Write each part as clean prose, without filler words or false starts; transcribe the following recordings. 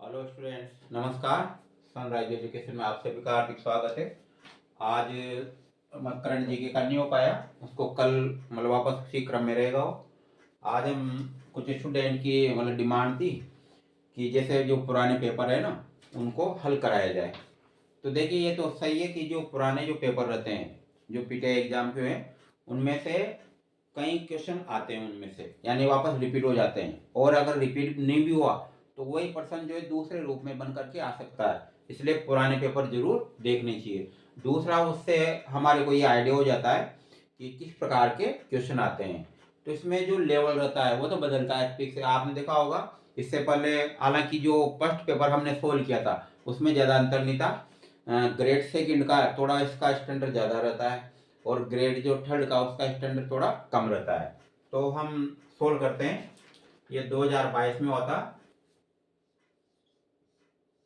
Hello students, नमस्कार। Sunrise education में आप सभी का हार्दिक स्वागत है। आज करंट जीके का नहीं हो पाया, उसको कल मतलब वापस उसी क्रम में रहेगा वो। आज हम कुछ स्टूडेंट की मतलब डिमांड थी कि जैसे जो पुराने पेपर है ना उनको हल कराया जाए। तो देखिए, ये तो सही है कि जो पुराने जो पेपर रहते हैं जो पीटीआई एग्जाम के हैं उनमें से कई क्वेश्चन आते हैं, उनमें से यानी वापस रिपीट हो जाते हैं, और अगर रिपीट नहीं भी हुआ तो वही पर्सन जो है दूसरे रूप में बन करके आ सकता है। इसलिए पुराने पेपर जरूर देखने चाहिए। दूसरा, उससे हमारे को ये आइडिया हो जाता है कि किस प्रकार के क्वेश्चन आते हैं। तो इसमें जो लेवल रहता है वो तो बदलता है फिक्स है, आपने देखा होगा। इससे पहले हालांकि जो फर्स्ट पेपर हमने सोल्व किया था उसमें ज़्यादा अंतर नहीं था। ग्रेड सेकंड का थोड़ा इसका स्टैंडर्ड ज़्यादा रहता है, और ग्रेड जो थर्ड का उसका स्टैंडर्ड थोड़ा कम रहता है। तो हम सोल्व करते हैं। ये 2022 में होता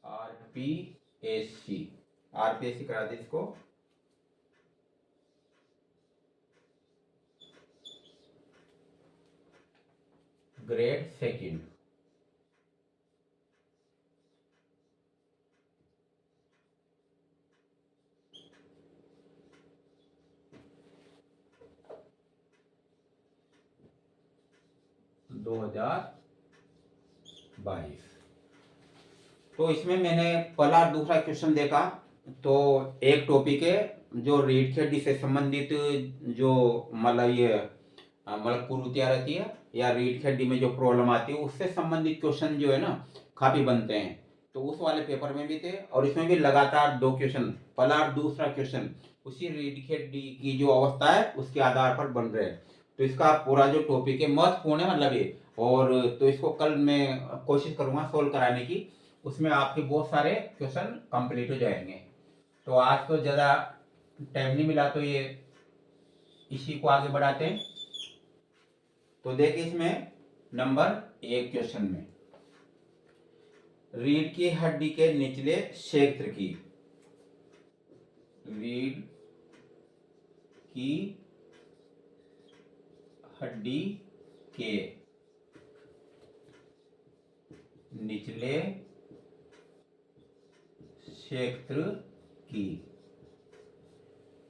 आरपीएससी। आरपीएससी करा दी इसको। Grade second. दो हजार बाईस। तो इसमें मैंने पहला और दूसरा क्वेश्चन देखा। तो एक टॉपिक है जो रीढ़ की हड्डी से संबंधित, जो मतलब ये मतलब कुरीतियाँ रहती है या रीढ़ की हड्डी में जो प्रॉब्लम आती है उससे संबंधित क्वेश्चन जो है ना काफी बनते हैं। तो उस वाले पेपर में भी थे, और इसमें भी लगातार दो क्वेश्चन, पहला और दूसरा क्वेश्चन उसी रीढ़ की हड्डी की जो अवस्था है उसके आधार पर बन रहे हैं। तो इसका पूरा जो टॉपिक है महत्वपूर्ण है मतलब ये। और तो इसको कल मैं कोशिश करूंगा सोल्व कराने की। उसमें आपके बहुत सारे क्वेश्चन कंप्लीट हो जाएंगे। तो आज तो ज़्यादा टाइम नहीं मिला, तो ये इसी को आगे बढ़ाते हैं। तो देखिए, इसमें नंबर एक क्वेश्चन में रीढ़ की हड्डी के निचले क्षेत्र की, रीढ़ की हड्डी के निचले क्षेत्र की,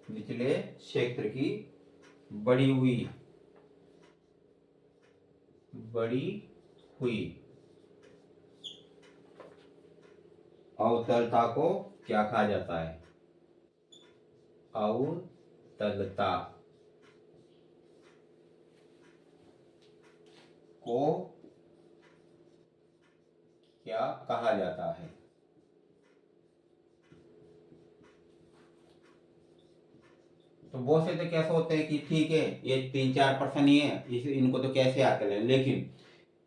निचले क्षेत्र की बड़ी हुई अवतलता को क्या कहा जाता है? अवतलता को क्या कहा जाता है? तो बहुत से तो कैसे होते हैं कि ठीक है ये 3-4% ही है, इनको तो कैसे आकलन है। लेकिन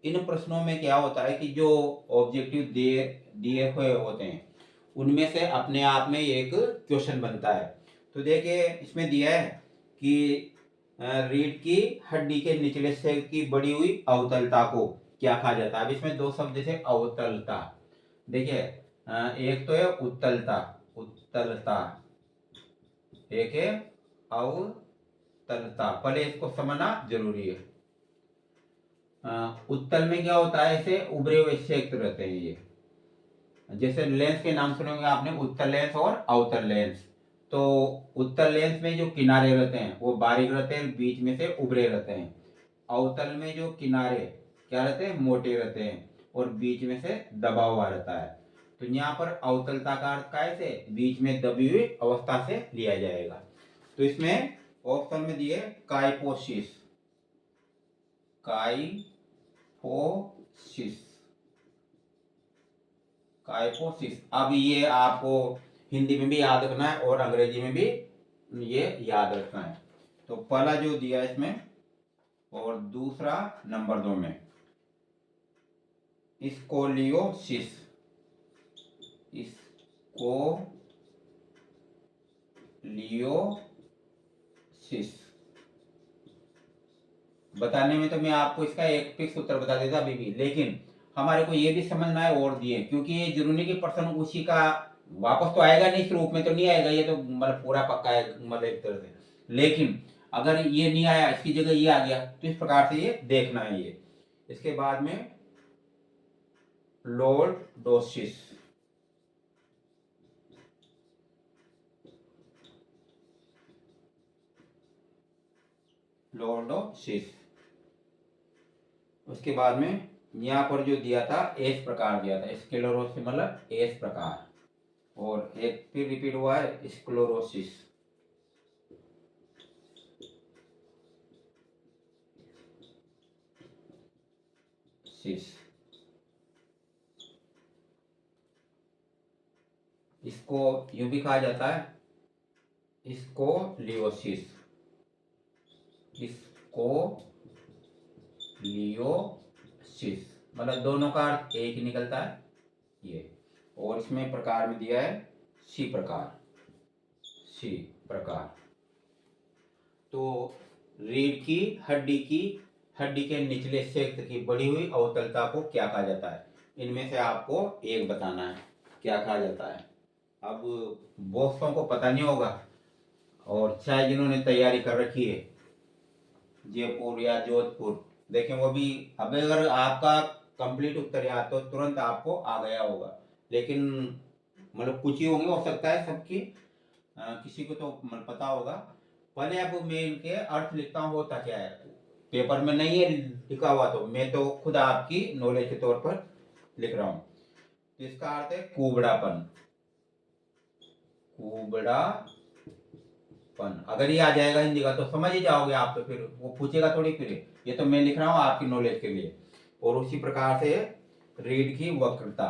इन प्रश्नों में क्या होता है कि जो ऑब्जेक्टिव दिए दिए हुए होते हैं उनमें से अपने आप में एक क्वेश्चन बनता है। तो देखिए, इसमें दिया है कि रीढ़ की हड्डी के निचले हिस्से की बढ़ी हुई अवतलता को क्या कहा जाता है। अब इसमें दो शब्द जैसे अवतलता, देखिए एक तो है उत्तलता, उत्तलता, एक है अवतलता। पहले इसको समझना जरूरी है। उत्तल में क्या होता है, ऐसे उभरे हुए क्षेत्र रहते हैं ये। जैसे लेंस के नाम सुनेंगे आपने, उत्तल लेंस और अवतल लेंस। तो उत्तल लेंस में जो किनारे रहते हैं वो बारीक रहते हैं, बीच में से उभरे रहते हैं। अवतल में जो किनारे क्या रहते हैं, मोटे रहते हैं, और बीच में से दबा हुआ रहता है। तो यहाँ पर अवतलता का अर्थ कैसे, बीच में दबी हुई अवस्था से लिया जाएगा। तो इसमें ऑप्शन में दिए काइपोसिस, काइपोसिस, काइपोसिस। अब ये आपको हिंदी में भी याद रखना है और अंग्रेजी में भी ये याद रखना है। तो पहला जो दिया इसमें, और दूसरा नंबर 2 में स्कोलियोसिस, स्कोलियोसिस। बताने में तो मैं आपको इसका एक फिक्स उत्तर बता देता अभी भी, लेकिन हमारे को ये भी समझना है और दिए, क्योंकि ये जरूरी कि पर्सन उसी का वापस तो आएगा नहीं, इस रूप में तो नहीं आएगा, ये तो मतलब पूरा पक्का है मतलब एक तरह से। लेकिन अगर ये नहीं आया, इसकी जगह ये आ गया, तो इस प्रकार से ये देखना है ये। इसके बाद में लोर्डोसिस। लोर्डोसिस। उसके बाद में यहाँ पर जो दिया था एस प्रकार दिया था, स्क्लेरोसिस मतलब एस प्रकार, और एक फिर रिपीट हुआ है स्क्लेरोसिस। इसको यूं भी कहा जाता है स्कोलियोसिस। स्कोलियोसिस मतलब दोनों का अर्थ एक ही निकलता है ये। और इसमें प्रकार में दिया है सी प्रकार। सी प्रकार। तो रीढ़ की हड्डी के निचले क्षेत्र की बढ़ी हुई अवतलता को क्या कहा जाता है? इनमें से आपको एक बताना है क्या कहा जाता है। अब दोस्तों को पता नहीं होगा, और चाहे जिन्होंने तैयारी कर रखी है जयपुर या जोधपुर, देखें वो भी, अब अगर आपका कंप्लीट उत्तर याद तो तुरंत आपको आ गया होगा, लेकिन मतलब कुछ ही होंगे, हो सकता है सबकी किसी को तो मतलब पता होगा। पहले अब मैं इनके अर्थ लिखता हूँ, होता क्या है, पेपर में नहीं है लिखा हुआ, तो मैं तो खुद आपकी नॉलेज के तौर पर लिख रहा हूँ। तो इसका अर्थ है कुबड़ापन। कुबड़ापन अगर ये आ जाएगा हिंदी का तो समझ ही जाओगे आप, तो फिर वो पूछेगा थोड़ी, फिर ये तो मैं लिख रहा हूँ आपकी नॉलेज के लिए। और उसी प्रकार से रीढ़ की वक्रता।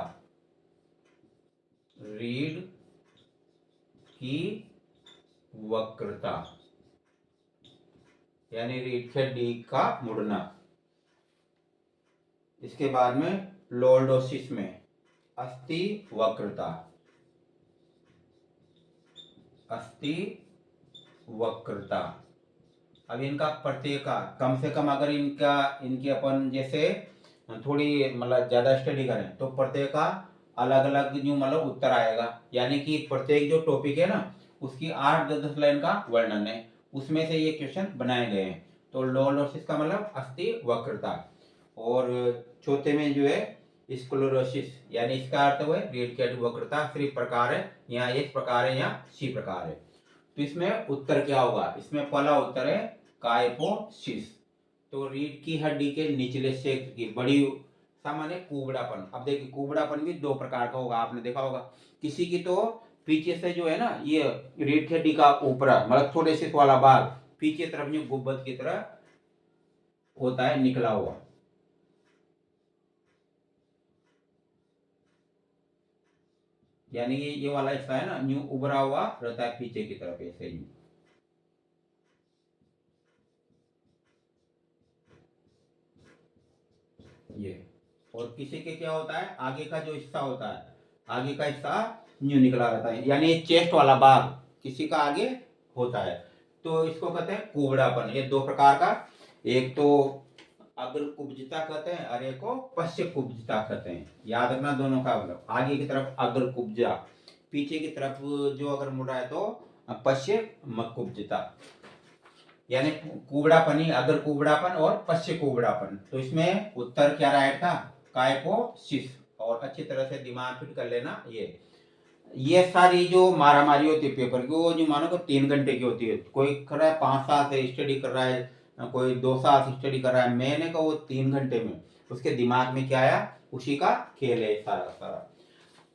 रीढ़ की वक्रता यानी रीढ़ की हड्डी का मुड़ना। इसके बाद में लॉर्डोसिस में अस्थि वक्रता। अस्थि वक्रता। अब इनका प्रत्येक का कम से कम अगर इनकी अपन जैसे थोड़ी मतलब ज्यादा स्टडी करें तो प्रत्येक का अलग अलग न्यू मतलब उत्तर आएगा, यानी कि प्रत्येक जो टॉपिक है ना उसकी 8-10 लाइन का वर्णन है, उसमें से ये क्वेश्चन बनाए गए हैं। तो लॉर्डोसिस का मतलब अस्थि वक्रता, और चौथे में जो है स्क्लेरोसिस, यानी इसका अर्थ हुआ रीढ़ की हड्डी वक्रता सिर्फ प्रकार है, यहाँ एस प्रकार है, यहाँ सी प्रकार है। तो इसमें उत्तर क्या होगा? इसमें पहला उत्तर है काइपोसिस। तो रीढ़ की हड्डी के निचले क्षेत्र की बड़ी सामान्य कुबड़ापन। अब देखिए कुबड़ापन भी दो प्रकार का होगा, आपने देखा होगा। किसी की तो पीछे से जो है ना ये रीढ़ की हड्डी का ऊपर मतलब थोड़े से वाला भाग पीछे तरफ जो गुब्बद की तरह होता है निकला हुआ, यानी ये वाला हिस्सा है ना न्यू उभरा हुआ रहता है पीछे की तरफ ऐसे ही। ये और किसी के क्या होता है आगे का जो हिस्सा होता है, आगे का हिस्सा न्यू निकला रहता है, यानी चेस्ट वाला भाग किसी का आगे होता है। तो इसको कहते हैं कुबड़ापन। ये दो प्रकार का, एक तो अग्र कुब्जिता कहते हैं और एक को पश्च कुब्जिता कहते हैं। याद रखना दोनों का मतलब, आगे की तरफ अग्र कुब्जा, पीछे की तरफ जो अगर मुड़ा है तो पश्च कुब्जिता, यानी कुबड़ापनी अग्र कुबड़ापन और पश्च कुबड़ापन। तो इसमें उत्तर क्या रहेगा? काइपोसिस। और अच्छी तरह से दिमाग फिट कर लेना। ये सारी जो मारामारी होती है पेपर की, वो जो मानो को 3 घंटे की होती है। कोई कर रहा है 5 साल से स्टडी कर रहा है, कोई 2 साल से स्टडी कर रहा है, मैंने कहा वो 3 घंटे में उसके दिमाग में क्या आया उसी का खेल है सारा सारा।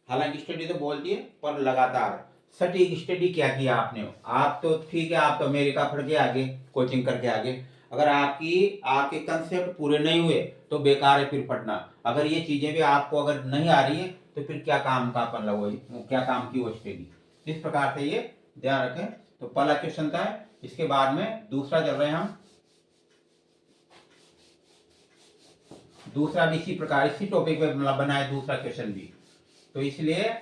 हालांकि स्टडी तो बोलती है पर लगातार सटीक स्टडी क्या किया आपने? आप तो ठीक है, आप तो अमेरिका पढ़ के आगे, कोचिंग करके आगे, अगर आपके कंसेप्ट पूरे नहीं हुए तो बेकार है फिर पढ़ना। अगर ये चीजें भी आपको अगर नहीं आ रही है तो फिर क्या काम का अपन लगो, क्या काम की वो स्टडी। इस प्रकार से ये ध्यान रखें। तो पहला क्वेश्चन था, इसके बाद में दूसरा चल रहे हैं हम। दूसरा भी इसी प्रकार इसी टॉपिक पे बनाए दूसरा क्वेश्चन भी, तो इसलिए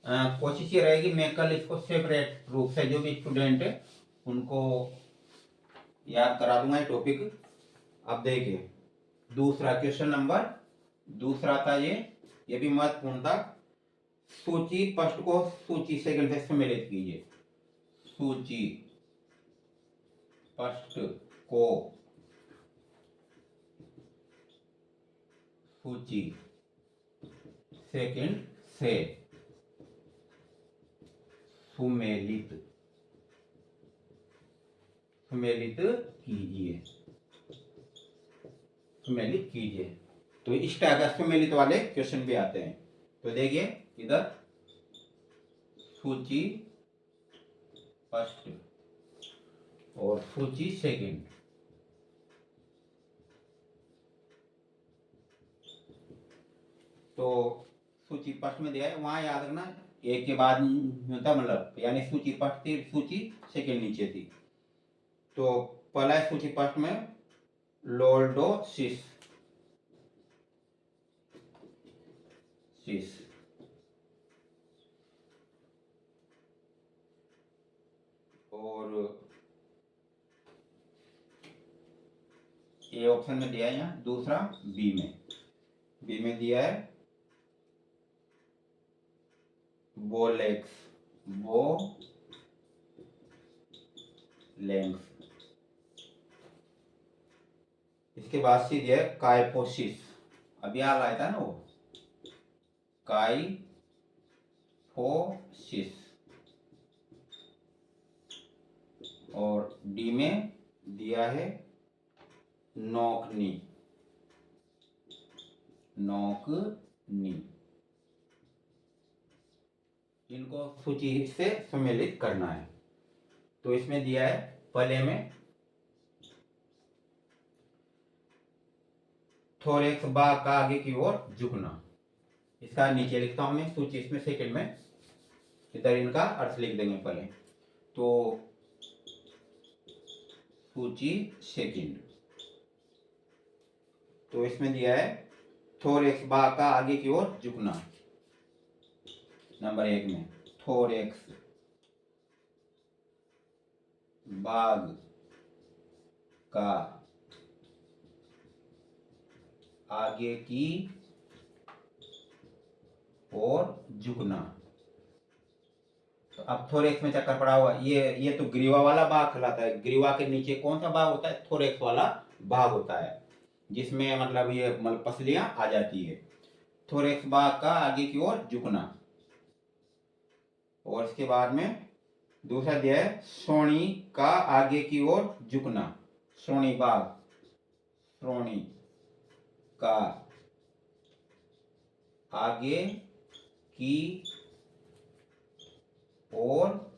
कोशिश ये रहेगी मैं कल इसको सेपरेट रूप से जो भी स्टूडेंट है उनको याद करा दूंगा ये टॉपिक। अब देखिए दूसरा क्वेश्चन नंबर दूसरा था ये भी महत्वपूर्ण था। सूची पृष्ठ को सूची सेकंड से सम्मिलित कीजिए। सूची पृष्ठ को सूची सेकंड से सुमेलित सुमेलित कीजिए, सुमेलित कीजिए। तो इस टाइप का सुमेलित वाले क्वेश्चन भी आते हैं। तो देखिए इधर सूची फर्स्ट और सूची सेकंड। तो सूची फर्स्ट में दिया है, वहां याद रखना एक के बाद होता, मतलब यानी सूची फर्स्ट थी, सूची सेकंड नीचे थी। तो पहला है सूची फर्स्ट में लोर्डोसिस, और ये ऑप्शन में दिया है यहाँ। दूसरा बी में दिया है बोलेक्स, इसके बाद सी दिया है काइफोसिस, अभी आ रहा था ना वो, काइफोसिस। और डी में दिया है नोकनी, इनको सूची से सम्मिलित करना है। तो इसमें दिया है पहले में थोरेक्स बाग का आगे की ओर झुकना, इसका नीचे लिखता हूं मैं सूची, इसमें सेकंड में इधर इनका अर्थ लिख देंगे पहले। तो सूची सेकंड, तो इसमें दिया है थोरेक्स बाग का आगे की ओर झुकना, नंबर 1 में थोरेक्स बाग का आगे की ओर झुकना। तो अब थोरेक्स में चक्कर पड़ा हुआ, ये तो ग्रीवा वाला भाग कहलाता है। ग्रीवा के नीचे कौन सा भाग होता है? थोरेक्स वाला भाग होता है, जिसमें मतलब ये पसलियां आ जाती है। थोरेक्स भाग का आगे की ओर झुकना। और इसके बाद में दूसरा दिया है श्रोणी का आगे की ओर झुकना, श्रोणी भाग, श्रोणी का आगे की ओर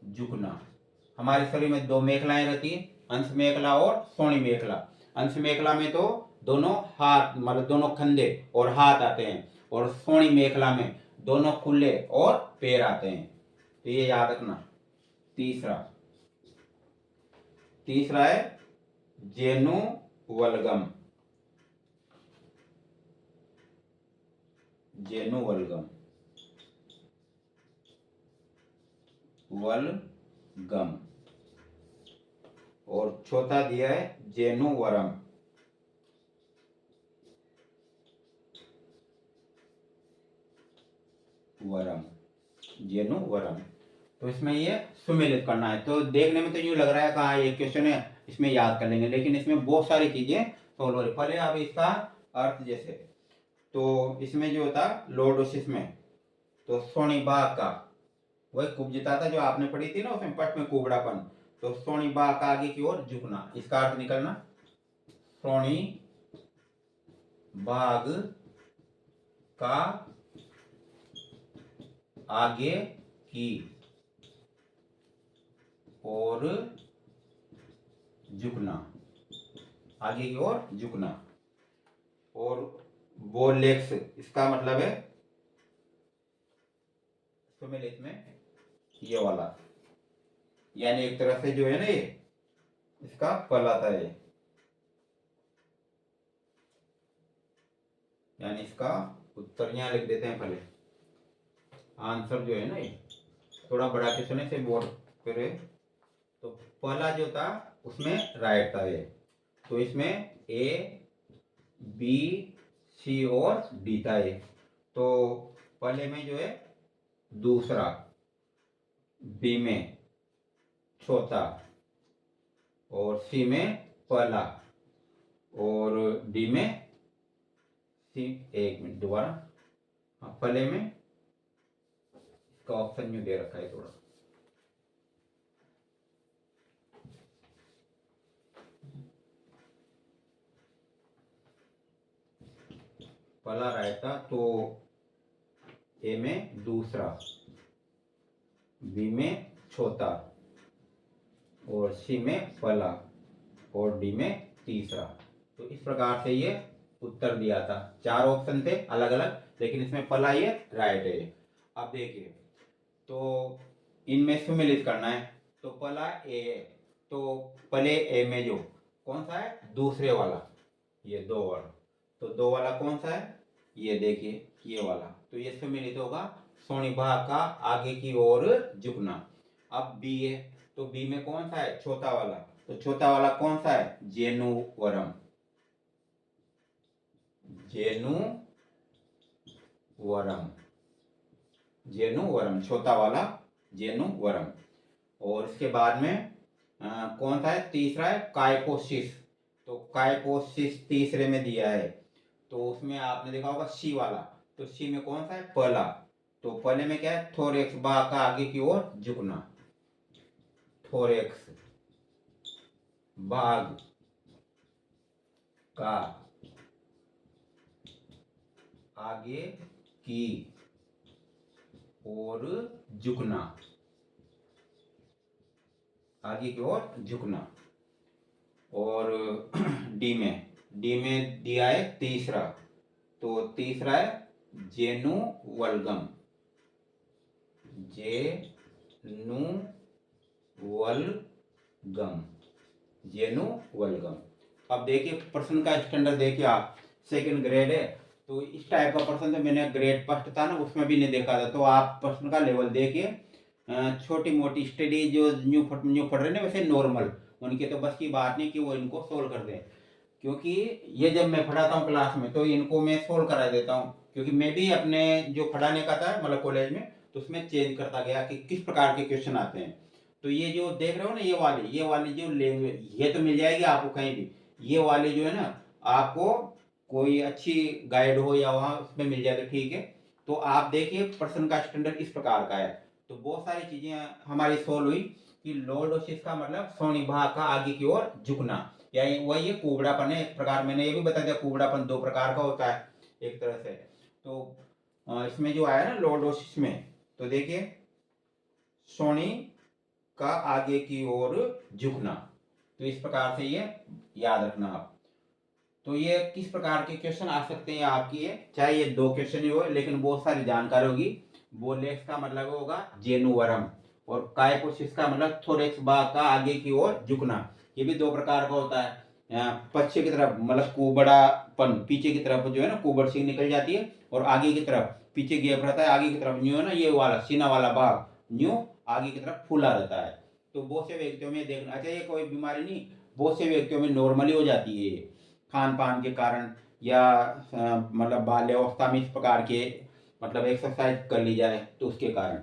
झुकना। हमारे शरीर में दो मेखलाएं रहती है, अंश मेखला और श्रोणी मेखला। अंश मेखला में तो दोनों हाथ, मतलब दोनों कंधे और हाथ आते हैं, और श्रोणी मेखला में दोनों खुले और पैर आते हैं। तो ये याद रखना। तीसरा है जेनुवल्गम, वल्गम। और चौथा दिया है जेनुवरम, जेनुवरम। तो इसमें ये सुमेलित करना है। तो देखने में तो यूं लग रहा है कहाँ ये क्वेश्चन है, इसमें याद कर लेंगे, लेकिन इसमें बहुत सारी चीजें सोल्व हो रही। पहले अब इसका अर्थ, जैसे तो इसमें जो होता लोर्डोसिस में, तो श्रोणी भाग का वही कुब्जता था जो आपने पढ़ी थी ना, उसमें पट में कुबड़ापन। तो श्रोणी भाग का आगे की ओर झुकना, इसका अर्थ निकलना श्रोणी भाग का आगे की ओर झुकना, आगे की ओर झुकना। और बोलेक्स, इसका मतलब है सुमेलित में ये वाला, यानी एक तरह से जो है ना, ये इसका फल आता है, यानी इसका उत्तर यहां लिख देते हैं पहले। आंसर जो है ना, ये थोड़ा बड़ा क्वेश्चन है, से बोर्ड पे। तो पहला जो था उसमें राइट था ये, तो इसमें ए बी सी और डी था ये। तो पहले में जो है दूसरा, बी में चौथा, और सी में पहला, और डी में एक मिनट दोबारा। हाँ, पले में इसका ऑप्शन न्यू दे रखा है थोड़ा। पला रहता तो ए में दूसरा, बी में चौथा, और सी में पला, और डी में तीसरा। तो इस प्रकार से ये उत्तर दिया था। 4 ऑप्शन थे अलग अलग, लेकिन इसमें पला ये राइट है। अब देखिए, तो इनमें सम्मिलित करना है। तो पला ए है, तो पले ए में जो कौन सा है, दूसरे वाला, ये 2 वाला। तो 2 वाला कौन सा है, ये देखिए, ये वाला। तो ये सम्मिलित होगा स्वनिभा का आगे की ओर झुकना। अब बी है, तो बी में कौन सा है, चौथा वाला। तो चौथा वाला कौन सा है, जेनुवरम। जेनुवरम, जेनुवरम, चौथा वाला जेनुवरम। और इसके बाद में कौन सा है, तीसरा है काइपोसिस। तो काइपोसिस तीसरे में दिया है, तो उसमें आपने देखा होगा सी वाला। तो सी में कौन सा है, पहला। तो पहले में क्या है, थोरेक्स, बाग का आगे की ओर झुकना। थोरेक्स, बाग का आगे की ओर झुकना, आगे की ओर झुकना। और डी में दिया है तीसरा। तो तीसरा है जेनुवल्गम, जेनुवल्गम, जेनुवल्गम। अब देखिए प्रश्न का स्टैंडर्ड देखिए आप, सेकंड ग्रेड है। तो इस टाइप का प्रश्न तो मैंने ग्रेड फर्स्ट था ना, उसमें भी नहीं देखा था। तो आप प्रश्न का लेवल देखिए। छोटी मोटी स्टडी जो न्यू पढ़ रहे हैं ना, वैसे नॉर्मल, उनकी तो बस की बात नहीं कि वो इनको सोल्व कर दें। क्योंकि ये जब मैं पढ़ाता हूँ क्लास में, तो इनको मैं सोल्व करा देता हूँ। क्योंकि मैं भी अपने जो पढ़ाने का था मतलब कॉलेज में, तो उसमें चेंज करता गया कि किस प्रकार के क्वेश्चन आते हैं। तो ये जो देख रहे हो ना, ये वाली जो लैंग्वेज, ये तो मिल जाएगी आपको कहीं भी। ये वाली जो है ना, आपको कोई अच्छी गाइड हो या वहाँ उसमें मिल जाए तो ठीक है। तो आप देखिए प्रश्न का स्टैंडर्ड इस प्रकार का है। तो बहुत सारी चीजें हमारी सोल्व हुई कि लॉर्डोसिस का मतलब स्वनिभा का आगे की ओर झुकना, या वही है कुबड़ापन है एक प्रकार। मैंने ये भी बता दिया कुबड़ापन 2 प्रकार का होता है एक तरह से। तो इसमें जो आया ना लॉर्डोसिस में, तो देखिए सोनी का आगे की ओर झुकना। तो इस प्रकार से ये याद रखना आप। तो ये किस प्रकार के क्वेश्चन आ सकते हैं आपकी, ये चाहे ये 2 क्वेश्चन ही हो, लेकिन बहुत सारी जानकारी होगी। बोलेक्स का मतलब होगा जेनुवरम, और काइपोसिस का मतलब थोरेक्स, बाग का आगे की ओर झुकना। ये भी 2 प्रकार का होता है। पश्चिम की तरफ मतलब कुबड़ापन, पीछे की तरफ जो है ना कुबड़ सी निकल जाती है, और आगे की तरफ पीछे गैप रहता है, आगे की तरफ न्यू है ना, ये वाला सीना वाला भाग न्यू आगे की तरफ फूला रहता है। तो बहुत से व्यक्तियों में देखना, अच्छा ये कोई बीमारी नहीं, बहुत से व्यक्तियों में नॉर्मली हो जाती है ये, खान पान के कारण, या मतलब बाल्यावस्था में इस प्रकार के मतलब एक्सरसाइज कर ली जाए तो उसके कारण।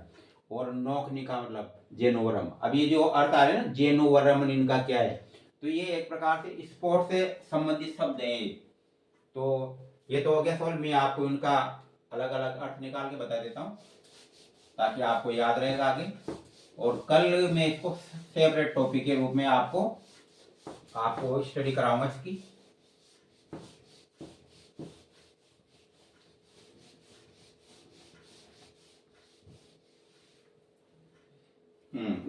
और नौकनी का मतलब जेनुवरम। अब ये जो अर्थ आ रहे हैं ना जेनुवरम, इनका क्या है, तो ये एक प्रकार से स्पोर्ट से संबंधित शब्द है। तो ये तो हो गया सवाल, मैं आपको इनका अलग अलग अर्थ निकाल के बता देता हूँ ताकि आपको याद रहेगा आगे। और कल मैं इसको फेवरेट टॉपिक के रूप में आपको स्टडी कराऊंगा इसकी।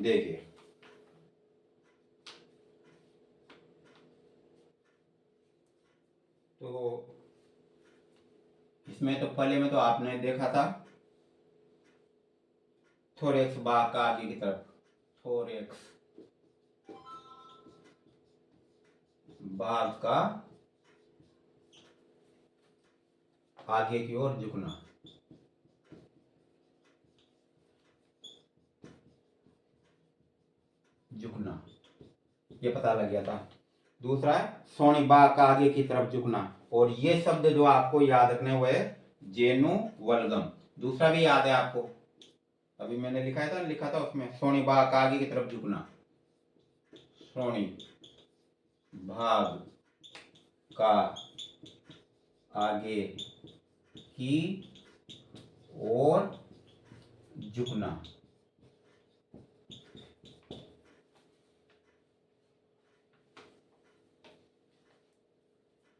देखिए, तो इसमें तो पहले में तो आपने देखा था थोरेक्स, बाग का आगे की तरफ, थोरेक्स बाग का आगे की ओर झुकना, झुकना, ये पता लग गया था। दूसरा है सोनी बाग का आगे की तरफ झुकना, और ये शब्द जो आपको याद रखने हुए जेनुवल्गम। दूसरा भी याद है आपको, अभी मैंने लिखा था उसमें सोनी बाग का आगे की तरफ झुकना, सोनी भाग का आगे की ओर झुकना।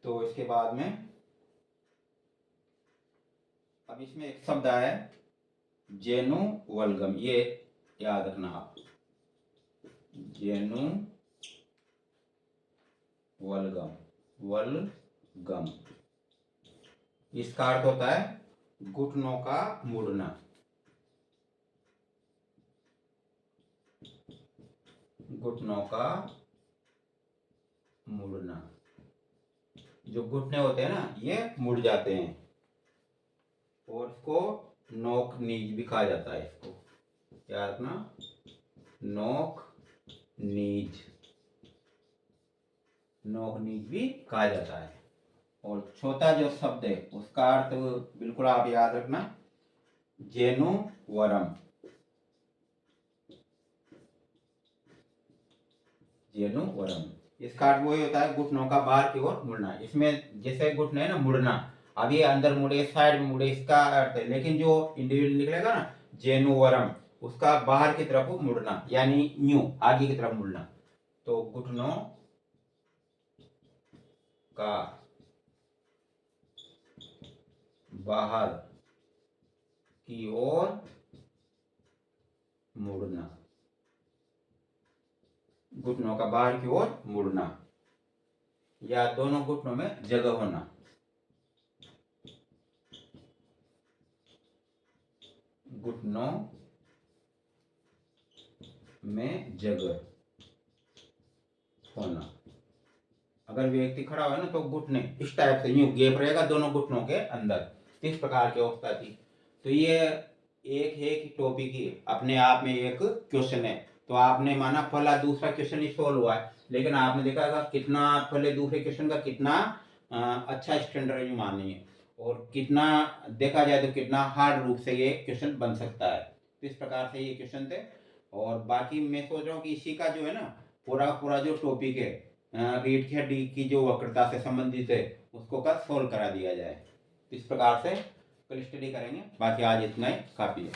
तो इसके बाद में अब इसमें एक शब्द आया है जेनु वल्गम, ये याद रखना आप, जेनु वल्गम, वल्गम। इसका अर्थ होता है घुटनों का मुड़ना, घुटनों का मुड़ना। जो घुटने होते हैं ना ये मुड़ जाते हैं, और इसको नोक नीज भी कहा जाता है। इसको क्या रखना, नोक नीज, नोक नीज भी कहा जाता है। और छोटा जो शब्द है उसका अर्थ बिल्कुल आप याद रखना, जेनु वरम, जेनु वरम। इसका अर्थ वही होता है घुटनों का बाहर की ओर मुड़ना। इसमें जैसे घुटने है ना मुड़ना, अब ये अंदर मुड़े साइड में मुड़े, इसका अर्थ है। लेकिन जो इंडिविजुअल निकलेगा ना जेनु वरम, उसका बाहर की तरफ मुड़ना, यानी न्यू आगे की तरफ मुड़ना। तो घुटनों का बाहर की ओर मुड़ना, घुटनों का बाहर की ओर मुड़ना, या दोनों घुटनों में जगह होना। घुटनों में जगह होना। अगर व्यक्ति खड़ा हुआ है ना तो घुटने इस टाइप से यूं गैप रहेगा दोनों घुटनों के अंदर, इस प्रकार की अवस्था थी। तो ये एक टॉपिक ही अपने आप में एक क्वेश्चन है। तो आपने माना पहला दूसरा क्वेश्चन ही सोल्व हुआ है, लेकिन आपने देखा था कितना पहले दूसरे क्वेश्चन का कितना अच्छा स्टैंडर्ड मानी है, और कितना देखा जाए तो कितना हार्ड रूप से ये क्वेश्चन बन सकता है। तो इस प्रकार से ये क्वेश्चन थे। और बाकी मैं सोच रहा हूँ कि इसी का जो है ना पूरा जो टॉपिक है रीढ़ की हड्डी की जो वक्रता से संबंधित है उसको कल सोल्व करा दिया जाए। इस प्रकार से कल स्टडी करेंगे। बाकी आज इतना ही काफी है।